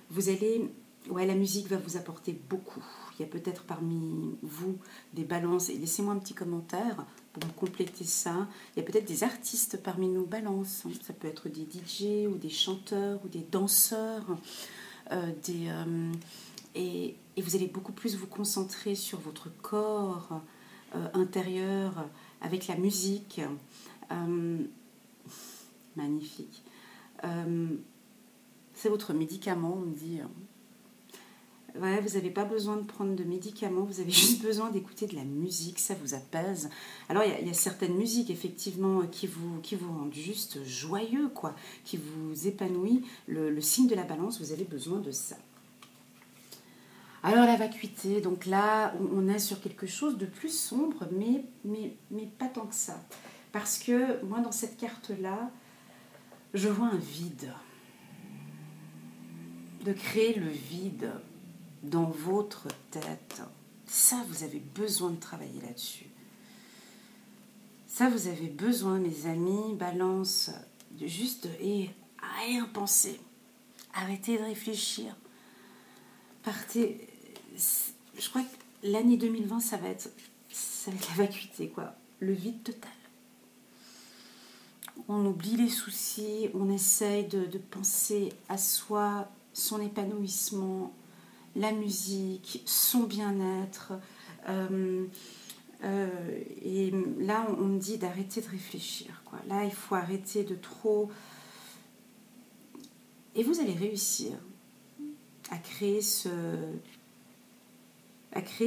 Vous allez... Ouais, la musique va vous apporter beaucoup. Il y a peut-être parmi vous des balances. Et laissez-moi un petit commentaire pour me compléter ça. Il y a peut-être des artistes parmi nous balances. Ça peut être des DJ ou des chanteurs ou des danseurs. Et vous allez beaucoup plus vous concentrer sur votre corps intérieur avec la musique. Magnifique. C'est votre médicament, on me dit... Ouais, vous n'avez pas besoin de prendre de médicaments, vous avez juste besoin d'écouter de la musique, ça vous apaise. Alors, il y a certaines musiques, effectivement, qui vous rendent juste joyeux, quoi, qui vous épanouit. Le signe de la balance, vous avez besoin de ça. Alors, la vacuité, donc là, on est sur quelque chose de plus sombre, mais pas tant que ça. Parce que, moi, dans cette carte-là, je vois un vide. De créer le vide dans votre tête. Ça, vous avez besoin de travailler là-dessus. Ça, vous avez besoin, mes amis, balance, de juste et rien penser. Arrêtez de réfléchir. Partez. Je crois que l'année 2020, ça va être la vacuité, quoi. Le vide total. On oublie les soucis, on essaye de penser à soi, son épanouissement, la musique, son bien-être. Et là, on me dit d'arrêter de réfléchir, quoi. Là, il faut arrêter de trop... Et vous allez réussir à créer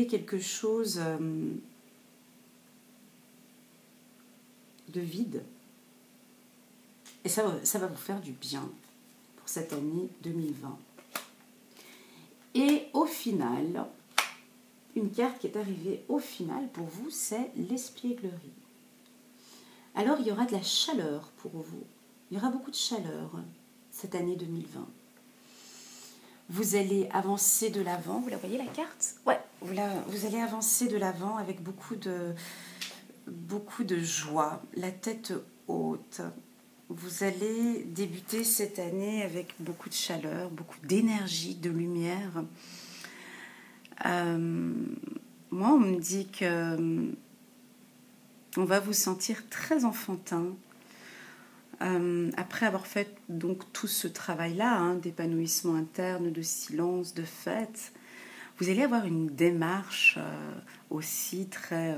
quelque chose de vide. Et ça va vous faire du bien. pour cette année 2020. Et au final, une carte qui est arrivée au final pour vous, c'est l'espièglerie. Alors, il y aura de la chaleur pour vous. Il y aura beaucoup de chaleur cette année 2020. Vous allez avancer de l'avant. Vous la voyez, la carte? Ouais, vous allez avancer de l'avant avec beaucoup de joie, la tête haute. Vous allez débuter cette année avec beaucoup de chaleur, beaucoup d'énergie, de lumière. Moi, on me dit que on va vous sentir très enfantin. Après avoir fait donc tout ce travail-là, d'épanouissement interne, de silence, de fête, vous allez avoir une démarche aussi très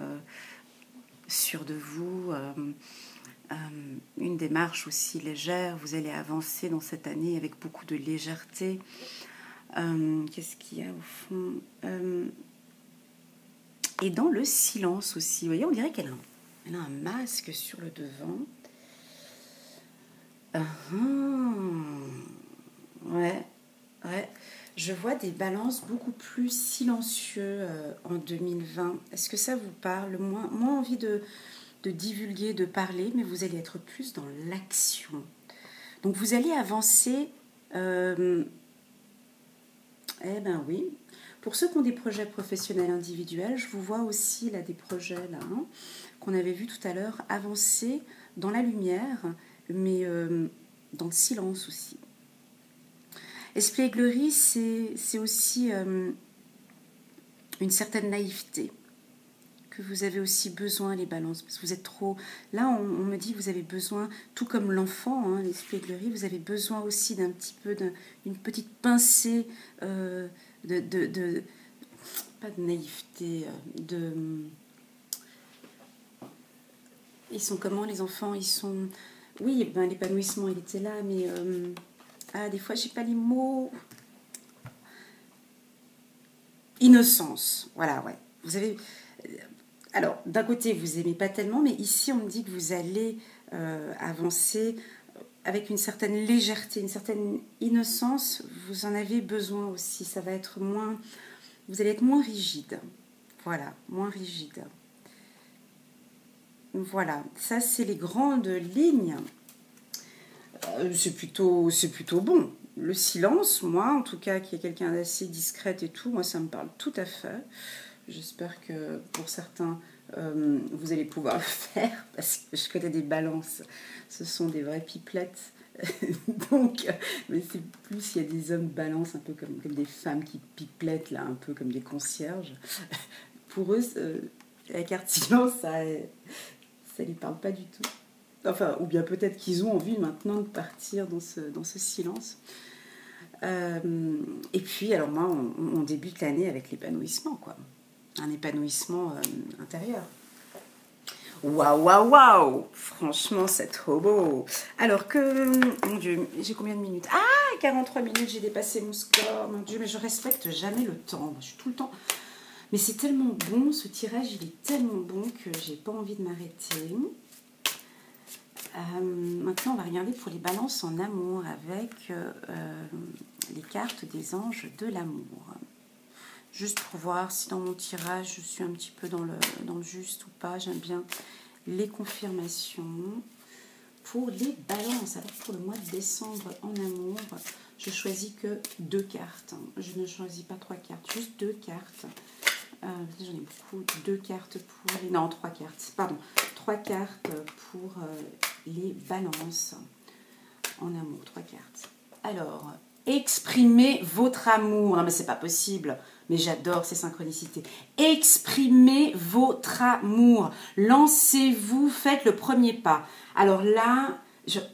sûre de vous, une démarche aussi légère. Vous allez avancer dans cette année avec beaucoup de légèreté. Qu'est-ce qu'il y a au fond et dans le silence aussi. Vous voyez, on dirait qu'elle a un masque sur le devant. Ouais. Je vois des balances beaucoup plus silencieux en 2020. Est-ce que ça vous parle? Moins envie de divulguer, de parler, mais vous allez être plus dans l'action. Donc vous allez avancer. Oui. Pour ceux qui ont des projets professionnels individuels, je vous vois aussi là des projets là qu'on avait vu tout à l'heure avancer dans la lumière, mais dans le silence aussi. Espièglerie, c'est aussi une certaine naïveté que vous avez aussi besoin, les balances, parce que vous êtes trop... Là, on me dit que vous avez besoin, tout comme l'enfant, l'espièglerie, vous avez besoin aussi d'un petit peu, d'une petite pincée pas de naïveté, Ils sont comment, les enfants? Ils sont... Oui, l'épanouissement, il était là, mais... des fois, j'ai pas les mots. Innocence, voilà, ouais. Vous avez... Alors, d'un côté, vous aimez pas tellement, mais ici, on me dit que vous allez avancer avec une certaine légèreté, une certaine innocence. Vous en avez besoin aussi. Ça va être moins... Vous allez être moins rigide. Voilà, moins rigide. Voilà, ça, c'est les grandes lignes. C'est plutôt bon. Le silence, moi, en tout cas, qui est quelqu'un d'assez discrète et tout, moi, ça me parle tout à fait. J'espère que pour certains, vous allez pouvoir le faire, parce que je connais des balances. Ce sont des vraies pipelettes. Donc, mais c'est plus, il y a des hommes balance un peu comme des femmes qui piplettent, là, un peu comme des concierges. Pour eux, la carte silence, ça les parle pas du tout. Enfin, ou bien peut-être qu'ils ont envie maintenant de partir dans ce silence. Et puis, alors moi, on débute l'année avec l'épanouissement, quoi. Un épanouissement intérieur. Waouh! Franchement, c'est trop beau. Alors que, mon Dieu, j'ai combien de minutes? 43 minutes, j'ai dépassé mon score. Mon Dieu, mais je respecte jamais le temps. Je suis tout le temps... Mais c'est tellement bon, ce tirage, il est tellement bon que j'ai pas envie de m'arrêter. Maintenant, on va regarder pour les balances en amour avec les cartes des anges de l'amour. Juste pour voir si dans mon tirage, je suis un petit peu dans le juste ou pas. J'aime bien les confirmations. Pour les balances, alors pour le mois de décembre en amour, je choisis que 2 cartes. Je ne choisis pas 3 cartes, juste 2 cartes. J'en ai beaucoup. 2 cartes pour les... Non, 3 cartes. Pardon. 3 cartes pour les balances en amour. 3 cartes. Alors, exprimez votre amour. Non, mais c'est pas possible. Mais j'adore ces synchronicités. Exprimez votre amour. Lancez-vous, faites le premier pas. Alors là,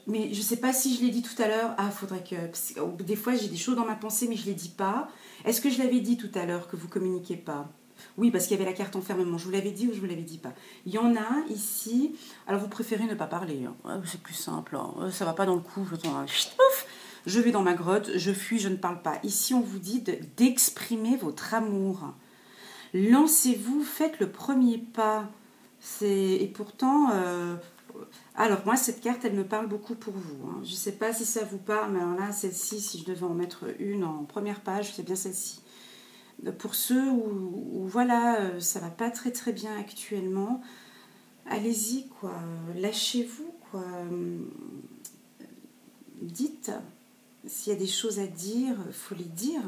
mais je sais pas si je l'ai dit tout à l'heure. Faudrait que... Des fois, j'ai des choses dans ma pensée, mais je les dis pas. Est-ce que je l'avais dit tout à l'heure que vous communiquez pas? Oui, parce qu'il y avait la carte enfermement. Je vous l'avais dit ou je vous l'avais dit pas? Il y en a ici. Alors, vous préférez ne pas parler. C'est plus simple. Ça va pas dans le coup. Je vais dans ma grotte. Je fuis, je ne parle pas. Ici, on vous dit d'exprimer votre amour. Lancez-vous, faites le premier pas. Et pourtant, Alors, moi, cette carte, elle me parle beaucoup pour vous. Hein. Je ne sais pas si ça vous parle, mais alors là, celle-ci, si je devais en mettre une en première page, c'est bien celle-ci. Pour ceux où voilà, ça va pas très très bien actuellement, allez-y, quoi. Lâchez-vous, quoi. Dites, s'il y a des choses à dire, il faut les dire.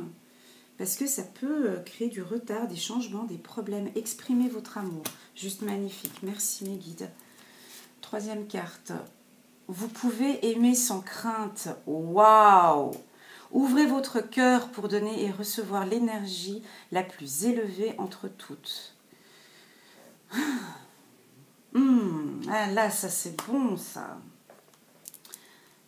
Parce que ça peut créer du retard, des changements, des problèmes. Exprimez votre amour. Juste magnifique. Merci mes guides. Troisième carte. Vous pouvez aimer sans crainte. Waouh! Ouvrez votre cœur pour donner et recevoir l'énergie la plus élevée entre toutes. Ah là, ça c'est bon ça.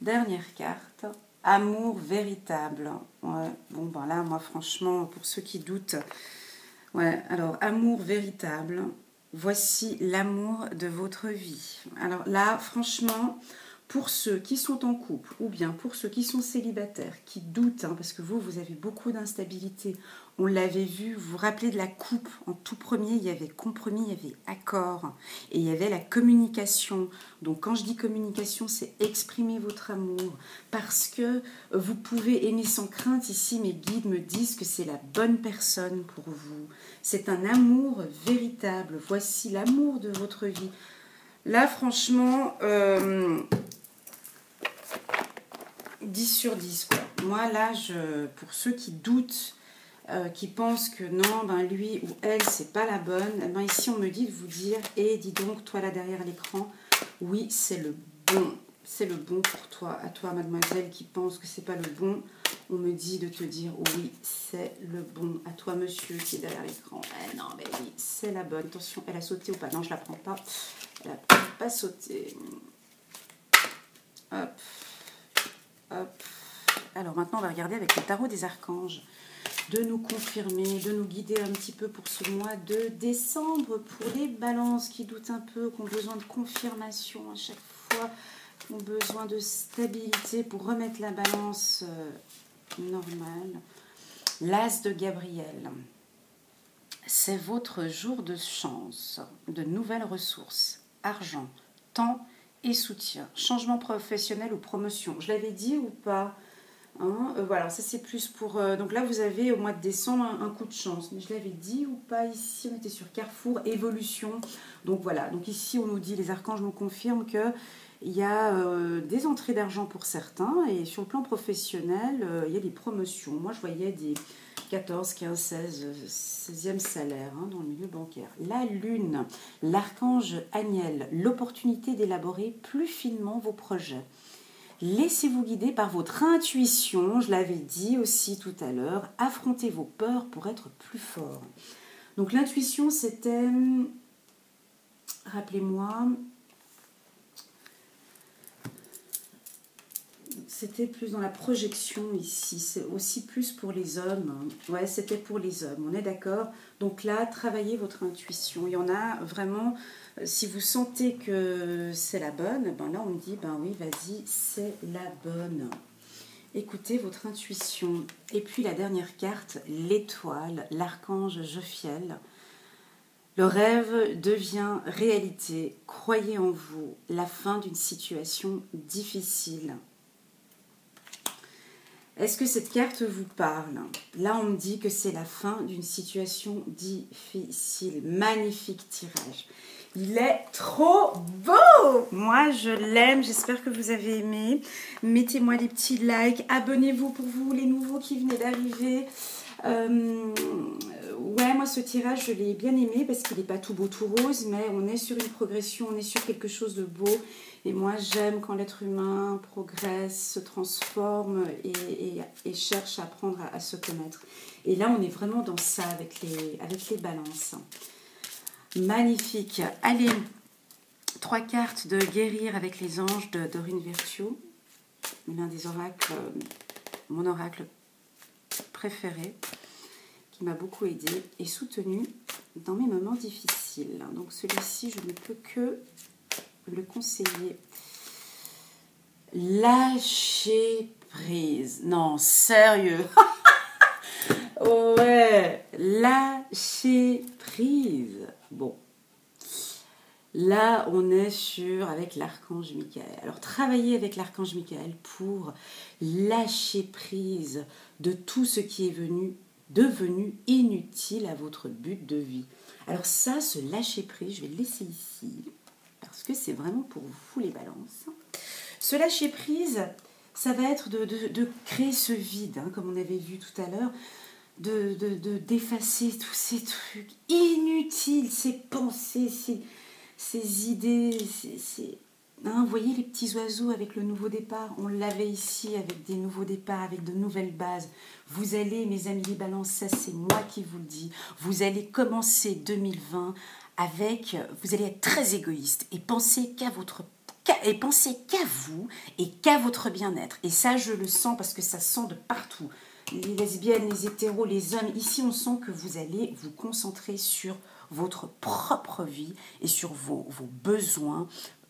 Dernière carte. Amour véritable. Ouais, bon ben là, moi franchement, pour ceux qui doutent, ouais, alors amour véritable. Voici l'amour de votre vie. Alors là, franchement, pour ceux qui sont en couple ou bien pour ceux qui sont célibataires, qui doutent, hein, parce que vous avez beaucoup d'instabilité, on l'avait vu, vous vous rappelez de la coupe, en tout premier, il y avait compromis, il y avait accord, et il y avait la communication. Donc quand je dis communication, c'est exprimer votre amour, parce que vous pouvez aimer sans crainte. Ici, mes guides me disent que c'est la bonne personne pour vous. C'est un amour véritable. Voici l'amour de votre vie. Là, franchement, 10 sur 10, quoi. Moi, là, pour ceux qui doutent, qui pensent que non, ben lui ou elle, c'est pas la bonne, ben ici, on me dit de vous dire, et dis donc, toi là derrière l'écran, oui, c'est le bon. C'est le bon pour toi. À toi, mademoiselle, qui pense que c'est pas le bon, on me dit de te dire, oui, c'est le bon. À toi, monsieur, qui est derrière l'écran, non, mais oui, c'est la bonne. Attention, elle a sauté ou pas? Non, je la prends pas. Elle n'a pas sauté. Hop. Hop. Alors maintenant, on va regarder avec le tarot des archanges, de nous confirmer, de nous guider un petit peu pour ce mois de décembre, pour les balances qui doutent un peu, qui ont besoin de confirmation à chaque fois, qui ont besoin de stabilité pour remettre la balance normale. L'As de Gabriel, c'est votre jour de chance, de nouvelles ressources, argent, temps et soutien, changement professionnel ou promotion. Je l'avais dit ou pas? Hein, voilà, ça c'est plus pour... donc là, vous avez au mois de décembre un coup de chance. Mais je l'avais dit ou pas ici? On était sur Carrefour, évolution. Donc voilà, donc ici on nous dit, les archanges nous confirment qu'il y a des entrées d'argent pour certains. Et sur le plan professionnel, il y a des promotions. Moi, je voyais des 14, 15, 16, 16e salaire hein, dans le milieu bancaire. La lune, l'archange Aniel, l'opportunité d'élaborer plus finement vos projets. Laissez-vous guider par votre intuition, je l'avais dit aussi tout à l'heure, affrontez vos peurs pour être plus fort. Donc l'intuition, c'était, rappelez-moi, c'était plus dans la projection ici, c'est aussi plus pour les hommes. Ouais, c'était pour les hommes, on est d'accord? Donc là, travaillez votre intuition. Il y en a vraiment... Si vous sentez que c'est la bonne, ben là on me dit, ben oui, vas-y, c'est la bonne. Écoutez votre intuition. Et puis la dernière carte, l'étoile, l'archange Jophiel. Le rêve devient réalité. Croyez en vous. La fin d'une situation difficile. Est-ce que cette carte vous parle? Là, on me dit que c'est la fin d'une situation difficile. Magnifique tirage. Il est trop beau! Moi, je l'aime. J'espère que vous avez aimé. Mettez-moi des petits likes. Abonnez-vous pour vous, les nouveaux qui venaient d'arriver. Ouais, moi, ce tirage, je l'ai bien aimé parce qu'il n'est pas tout beau, tout rose, mais on est sur une progression, on est sur quelque chose de beau. Et moi, j'aime quand l'être humain progresse, se transforme et cherche à apprendre à se connaître. Et là, on est vraiment dans ça avec les balances. Magnifique. Allez, 3 cartes de guérir avec les anges de Dorine Virtue. L'un des oracles, mon oracle préféré, qui m'a beaucoup aidé et soutenu dans mes moments difficiles. Donc celui-ci, je ne peux que le conseiller. Lâcher prise. Non, sérieux. Ouais, lâcher prise. Bon. Là, on est avec l'archange Michael. Alors, travaillez avec l'archange Michael pour lâcher prise de tout ce qui est devenu inutile à votre but de vie. Alors ça, ce lâcher prise, je vais le laisser ici, parce que c'est vraiment pour vous les balances. Ce lâcher prise, ça va être de créer ce vide, hein, comme on avait vu tout à l'heure, d'effacer tous ces trucs inutiles, ces pensées, ces idées, hein, vous voyez les petits oiseaux avec le nouveau départ, on l'avait ici avec des nouveaux départs, avec de nouvelles bases. Vous allez, mes amis les balances, ça c'est moi qui vous le dis, vous allez commencer 2020 vous allez être très égoïste et penser qu'à vous et qu'à votre bien-être. Et ça, je le sens parce que ça sent de partout. Les lesbiennes, les hétéros, les hommes, ici on sent que vous allez vous concentrer sur votre propre vie et sur vos besoins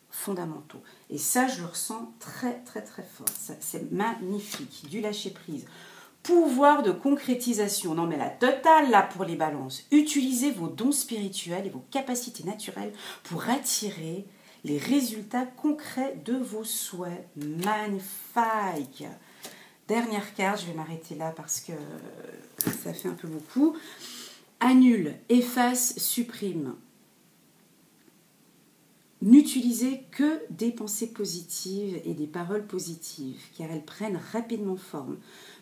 fondamentaux. Et ça, je le ressens très, très, très fort. C'est magnifique, du lâcher-prise. Pouvoir de concrétisation. Non, mais la totale, là, pour les balances. Utilisez vos dons spirituels et vos capacités naturelles pour attirer les résultats concrets de vos souhaits. Magnifique. Dernière carte, je vais m'arrêter là parce que ça fait un peu beaucoup. Annule, efface, supprime. N'utilisez que des pensées positives et des paroles positives, car elles prennent rapidement forme.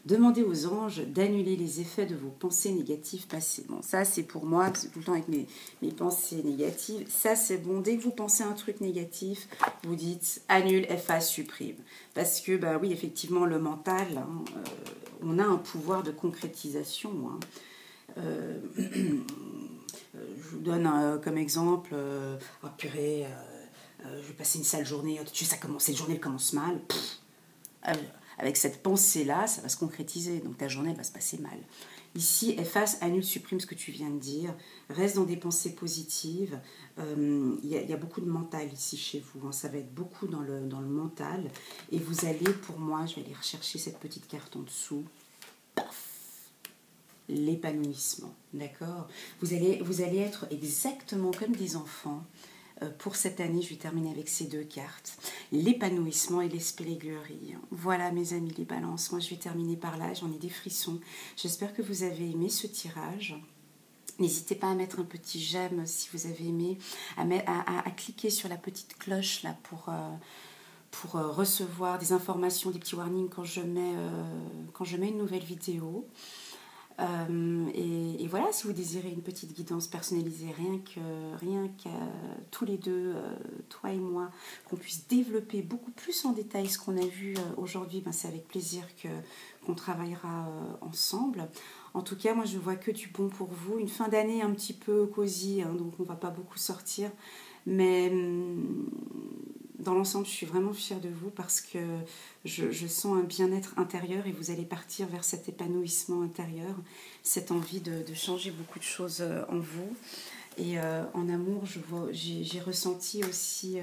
Demandez aux anges d'annuler les effets de vos pensées négatives passées. Bon, ça c'est pour moi, tout le temps avec mes pensées négatives. Ça c'est bon, dès que vous pensez à un truc négatif, vous dites annule, efface, supprime. Parce que, bah oui, effectivement, le mental, hein, on a un pouvoir de concrétisation. Hein. Je vous donne comme exemple, oh purée, je vais passer une sale journée, cette journée elle commence mal. Avec cette pensée-là, ça va se concrétiser, donc ta journée elle va se passer mal. Ici, efface, annule, supprime ce que tu viens de dire, reste dans des pensées positives. Il y a beaucoup de mental ici chez vous, hein. Ça va être beaucoup dans le mental. Et vous allez, pour moi, je vais aller rechercher cette petite carte en dessous. Paf! L'épanouissement, d'accord, vous allez être exactement comme des enfants. Pour cette année, je vais terminer avec ces deux cartes, l'épanouissement et l'espériglerie. Voilà mes amis les balances, moi je vais terminer par là, j'en ai des frissons. J'espère que vous avez aimé ce tirage. N'hésitez pas à mettre un petit j'aime si vous avez aimé, à cliquer sur la petite cloche là pour recevoir des informations, des petits warnings quand je mets une nouvelle vidéo. Et voilà, si vous désirez une petite guidance personnalisée, rien qu'à tous les deux, toi et moi, qu'on puisse développer beaucoup plus en détail ce qu'on a vu aujourd'hui, ben c'est avec plaisir qu'on travaillera ensemble. En tout cas, moi je vois que du bon pour vous. Une fin d'année un petit peu cosy, hein, donc on ne va pas beaucoup sortir. Mais dans l'ensemble, je suis vraiment fière de vous parce que je sens un bien-être intérieur et vous allez partir vers cet épanouissement intérieur, cette envie de changer beaucoup de choses en vous. Et en amour, j'ai ressenti aussi,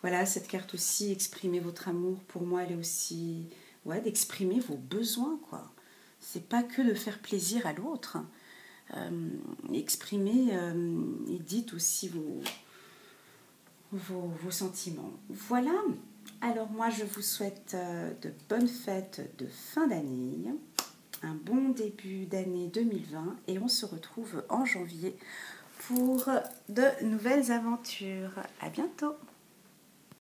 voilà, cette carte aussi, exprimer votre amour. Pour moi, elle est aussi, ouais, d'exprimer vos besoins, quoi. C'est pas que de faire plaisir à l'autre. Exprimez et dites aussi vos sentiments. Voilà. Alors moi, je vous souhaite de bonnes fêtes de fin d'année, un bon début d'année 2020 et on se retrouve en janvier pour de nouvelles aventures. À bientôt.